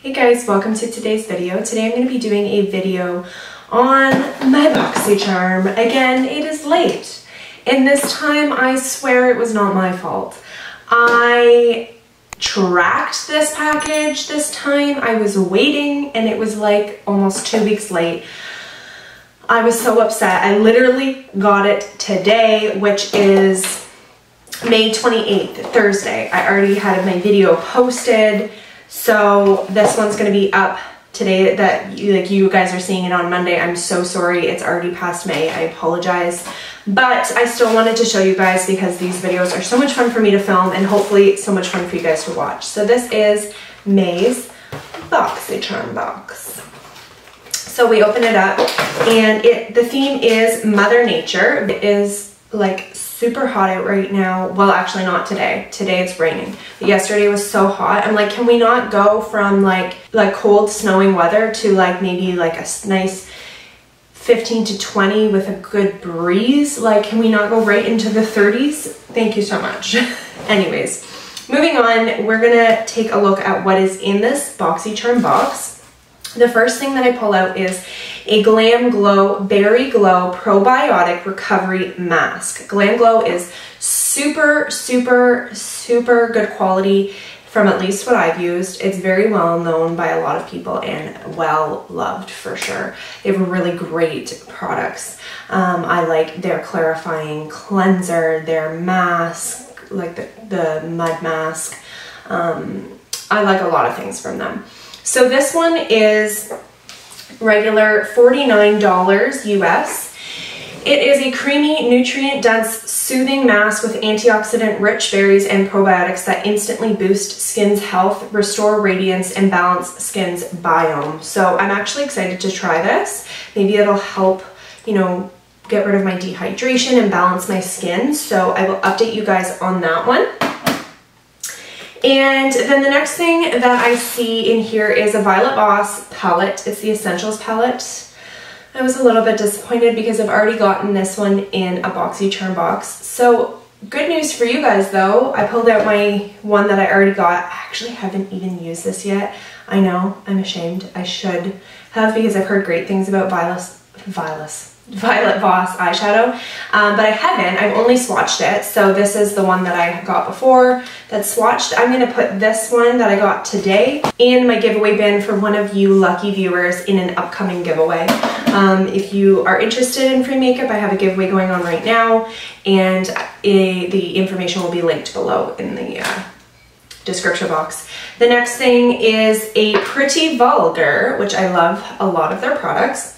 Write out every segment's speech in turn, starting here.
Hey guys, welcome to today's video. Today I'm going to be doing a video on my Boxycharm. Again, it is late, and this time I swear it was not my fault. I tracked this package this time. I was waiting and it was like almost 2 weeks late. I was so upset. I literally got it today, which is May 28th, Thursday. I already had my video posted. So this one's going to be up today that you guys are seeing it on Monday. I'm so sorry. It's already past May. I apologize. But I still wanted to show you guys because these videos are so much fun for me to film and hopefully so much fun for you guys to watch. So this is May's Boxycharm box. So we open it up and the theme is Mother Nature. It is like super hot out right now. Well, actually not today. Today it's raining. But yesterday was so hot. I'm like, can we not go from like cold snowing weather to like maybe like a nice 15 to 20 with a good breeze? Like, can we not go right into the 30s? Thank you so much. Anyways, moving on, we're gonna take a look at what is in this Boxycharm box. The first thing that I pull out is a Glam Glow Berry Glow Probiotic Recovery Mask. Glam Glow is super, super, super good quality from at least what I've used. It's very well known by a lot of people and well loved for sure. They have really great products. I like their clarifying cleanser, their mask, like the mud mask. I like a lot of things from them. So this one is regular $49 US. It is a creamy, nutrient-dense, soothing mask with antioxidant-rich berries and probiotics that instantly boost skin's health, restore radiance, and balance skin's biome. So I'm actually excited to try this. Maybe it'll help, you know, get rid of my dehydration and balance my skin. So I will update you guys on that one. And then the next thing that I see in here is a Violet Voss palette. It's the Essentials palette. I was a little bit disappointed because I've already gotten this one in a Boxycharm box. So good news for you guys though. I pulled out my one that I already got. I actually haven't even used this yet. I know, I'm ashamed. I should have because I've heard great things about Violet Voss eyeshadow, but I haven't. I've only swatched it. So this is the one that I got before that's swatched. I'm going to put this one that I got today in my giveaway bin for one of you lucky viewers in an upcoming giveaway. If you are interested in free makeup, I have a giveaway going on right now, and the information will be linked below in the description box. The next thing is a Pretty Vulgar, which I love a lot of their products.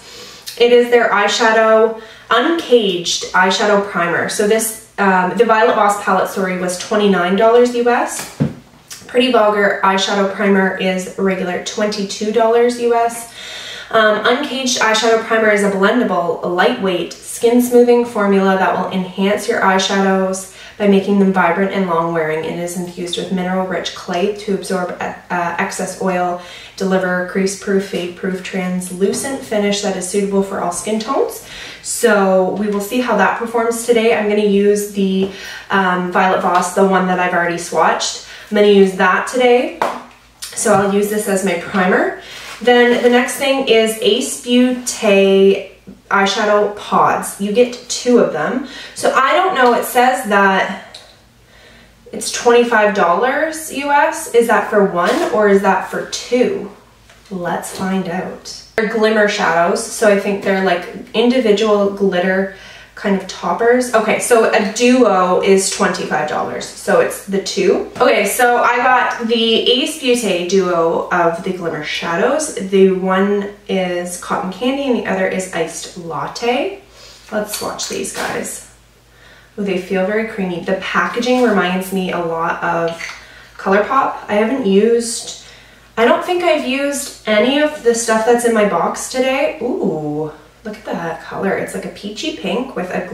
It is their eyeshadow, Uncaged eyeshadow primer. So this, the Violet Voss palette, sorry, was $29 US. Pretty Vulgar eyeshadow primer is regular $22 US. Uncaged eyeshadow primer is a blendable, lightweight, skin smoothing formula that will enhance your eyeshadows by making them vibrant and long wearing. It is infused with mineral rich clay to absorb excess oil, deliver crease proof, fade proof, translucent finish that is suitable for all skin tones. So we will see how that performs today. I'm going to use the Violet Voss, the one that I've already swatched. I'm going to use that today. So I'll use this as my primer. Then the next thing is Ace Beauté eyeshadow pods. You get 2 of them. So I don't know, it says that it's $25 US. Is that for 1 or is that for 2? Let's find out. They're glimmer shadows, so I think they're like individual glitter kind of toppers. Okay, so a duo is $25, so it's the 2. Okay, so I got the Ace Beauté duo of the glimmer shadows. The one is Cotton Candy and the other is Iced Latte. Let's swatch these guys. Oh, they feel very creamy. The packaging reminds me a lot of ColourPop. I don't think I've used any of the stuff that's in my box today. Ooh. Look at that color. It's like a peachy pink with a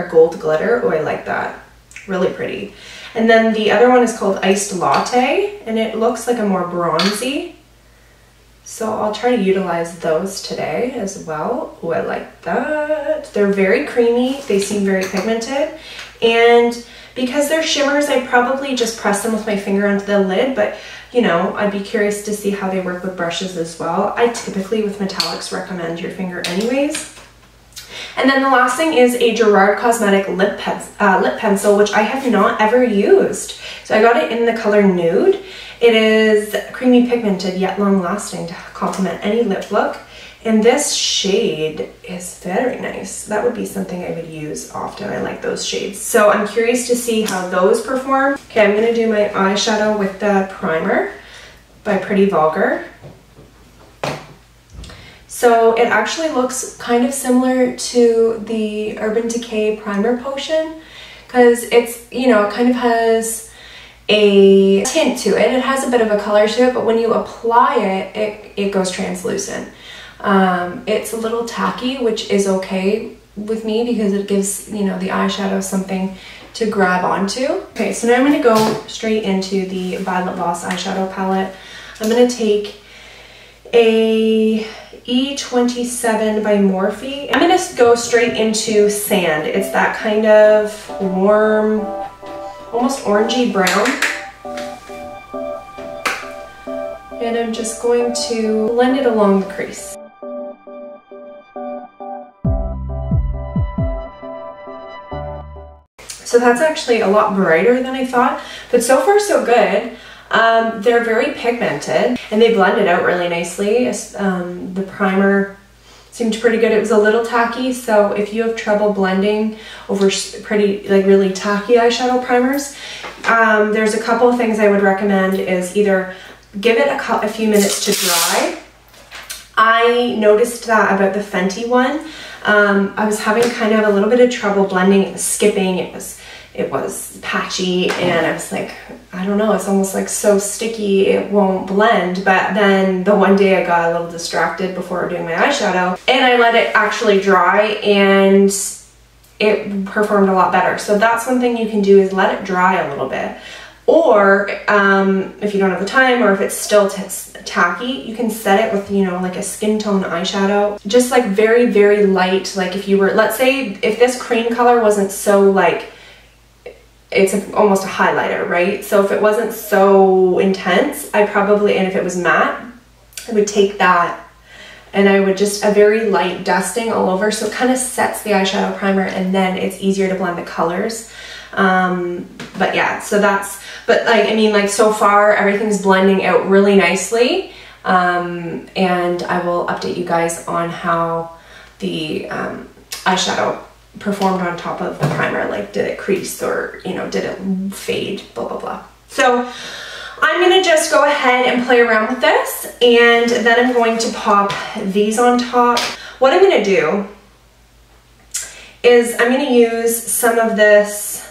gold glitter. Oh, I like that. Really pretty. And then the other one is called Iced Latte, and it looks like a more bronzy. So I'll try to utilize those today as well. Oh, I like that. They're very creamy. They seem very pigmented. And Because they're shimmers, I'd probably just press them with my finger onto the lid, but you know, I'd be curious to see how they work with brushes as well. I typically, with metallics, recommend your finger anyways. And then the last thing is a Gerard Cosmetic lip pencil, which I have not ever used. So I got it in the color Nude. It is creamy pigmented yet long lasting to complement any lip look. And this shade is very nice. That would be something I would use often. I like those shades. So I'm curious to see how those perform. Okay, I'm gonna do my eyeshadow with the primer by Pretty Vulgar. So it actually looks kind of similar to the Urban Decay Primer Potion because it's, you know, it kind of has a tint to it. It has a bit of a color to it, but when you apply it, it goes translucent. It's a little tacky, which is okay with me because it gives, you know, the eyeshadow something to grab onto. Okay, so now I'm going to go straight into the Violet Voss eyeshadow palette. I'm going to take a E27 by Morphe. I'm going to go straight into Sand. It's that kind of warm, almost orangey brown. And I'm just going to blend it along the crease. So that's actually a lot brighter than I thought, but so far so good. They're very pigmented and they blended out really nicely. The primer seemed pretty good. It was a little tacky, so if you have trouble blending over pretty, like really tacky eyeshadow primers, there's a couple of things I would recommend is either give it a few minutes to dry. I noticed that about the Fenty one. I was having kind of a little bit of trouble blending. It was skipping, it was patchy, and I was like, I don't know, it's almost like so sticky it won't blend. But then the one day I got a little distracted before doing my eyeshadow and I let it actually dry and it performed a lot better. So that's one thing you can do is let it dry a little bit. Or if you don't have the time or if it's still tacky, you can set it with, you know, like a skin tone eyeshadow. Just like very, very light. Like if you were, let's say if this cream color wasn't so like, it's almost a highlighter, right? So if it wasn't so intense, I probably, and if it was matte, I would take that and I would just a very light dusting all over. So it kind of sets the eyeshadow primer and then it's easier to blend the colors. But yeah, so that's, but like, I mean, like so far everything's blending out really nicely. And I will update you guys on how the eyeshadow performed on top of the primer. Like, did it crease or, you know, did it fade, blah, blah, blah. So I'm gonna just go ahead and play around with this and then I'm going to pop these on top. What I'm gonna do is I'm gonna use some of this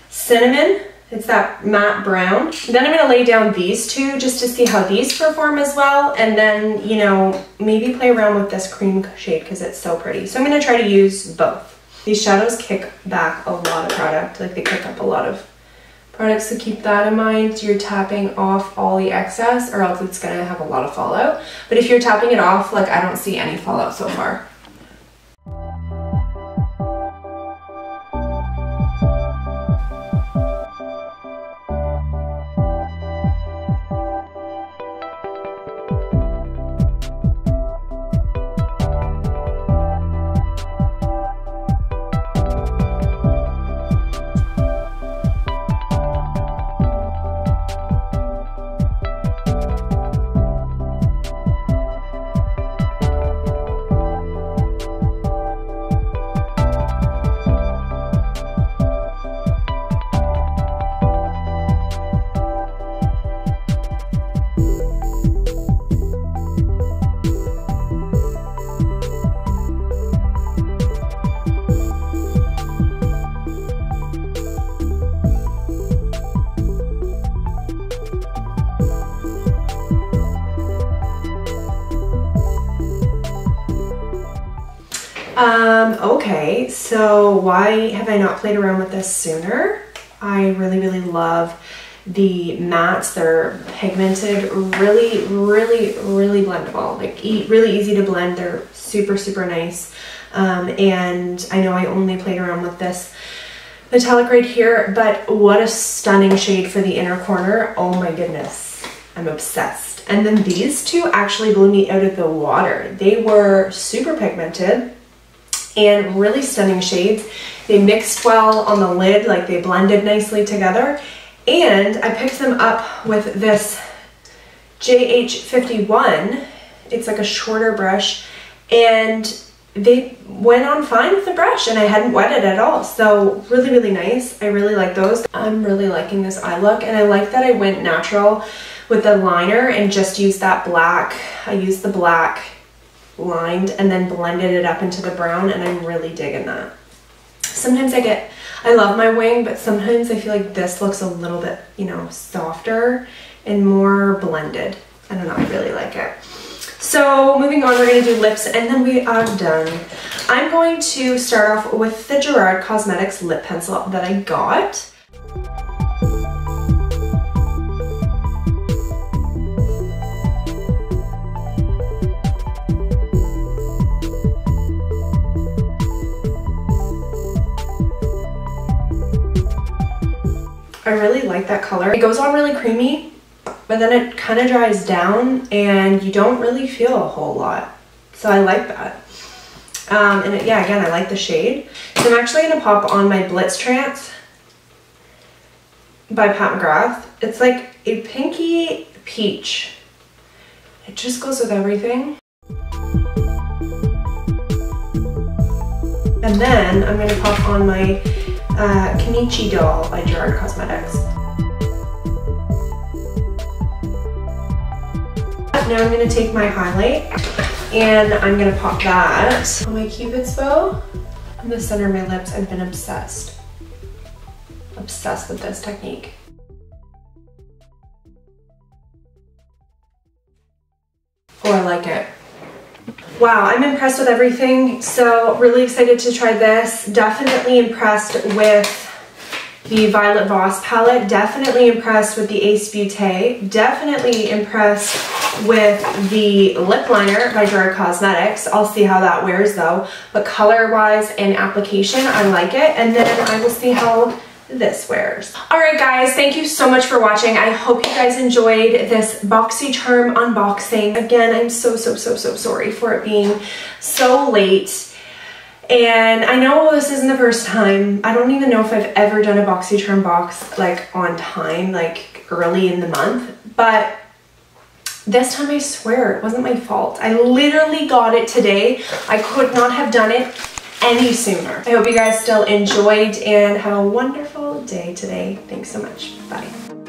cinnamon. It's that matte brown. Then I'm gonna lay down these two just to see how these perform as well. And then, you know, maybe play around with this cream shade because it's so pretty. So I'm gonna try to use both. These shadows kick back a lot of product. Like they kick up a lot of products, so keep that in mind. You're tapping off all the excess or else it's gonna have a lot of fallout. But if you're tapping it off, like I don't see any fallout so far. Okay, so why have I not played around with this sooner? I really, really love the mattes. They're pigmented, really, really, really blendable. Like really easy to blend. They're super, super nice. And I know I only played around with this metallic right here, but what a stunning shade for the inner corner. Oh my goodness, I'm obsessed. And then these two actually blew me out of the water. They were super pigmented and really stunning shades. They mixed well on the lid, like they blended nicely together. And I picked them up with this JH51. It's like a shorter brush, and they went on fine with the brush, and I hadn't wet it at all. So really, really nice. I really like those. I'm really liking this eye look, and I like that I went natural with the liner and just used that black. I used the black lined and then blended it up into the brown, and I'm really digging that. Sometimes I love my wing, but sometimes I feel like this looks a little bit, you know, softer and more blended. I don't know, I really like it. So moving on, we're gonna do lips, and then we are done. I'm going to start off with the Gerard Cosmetics lip pencil that I got. I really like that color. It goes on really creamy, but then it kind of dries down and you don't really feel a whole lot. So I like that. Yeah, again, I like the shade. So I'm actually gonna pop on my Blitz Trance by Pat McGrath. It's like a pinky peach. It just goes with everything. And then I'm gonna pop on my Kenichi Doll by Gerard Cosmetics. Now I'm going to take my highlight and I'm going to pop that on my Cupid's bow in the center of my lips. I've been obsessed with this technique. Oh, I like it. Wow, I'm impressed with everything. So really excited to try this. Definitely impressed with the Violet Voss palette. Definitely impressed with the Ace Beauté. Definitely impressed with the lip liner by Gerard Cosmetics. I'll see how that wears though. But color-wise and application, I like it. And then I will see how this wears. Alright guys, thank you so much for watching. I hope you guys enjoyed this Boxycharm unboxing. Again, I'm so sorry for it being so late. And I know this isn't the first time. I don't even know if I've ever done a Boxycharm box like on time, like early in the month. But this time I swear it wasn't my fault. I literally got it today. I could not have done it any sooner. I hope you guys still enjoyed and have a wonderful day today. Thanks so much. Bye.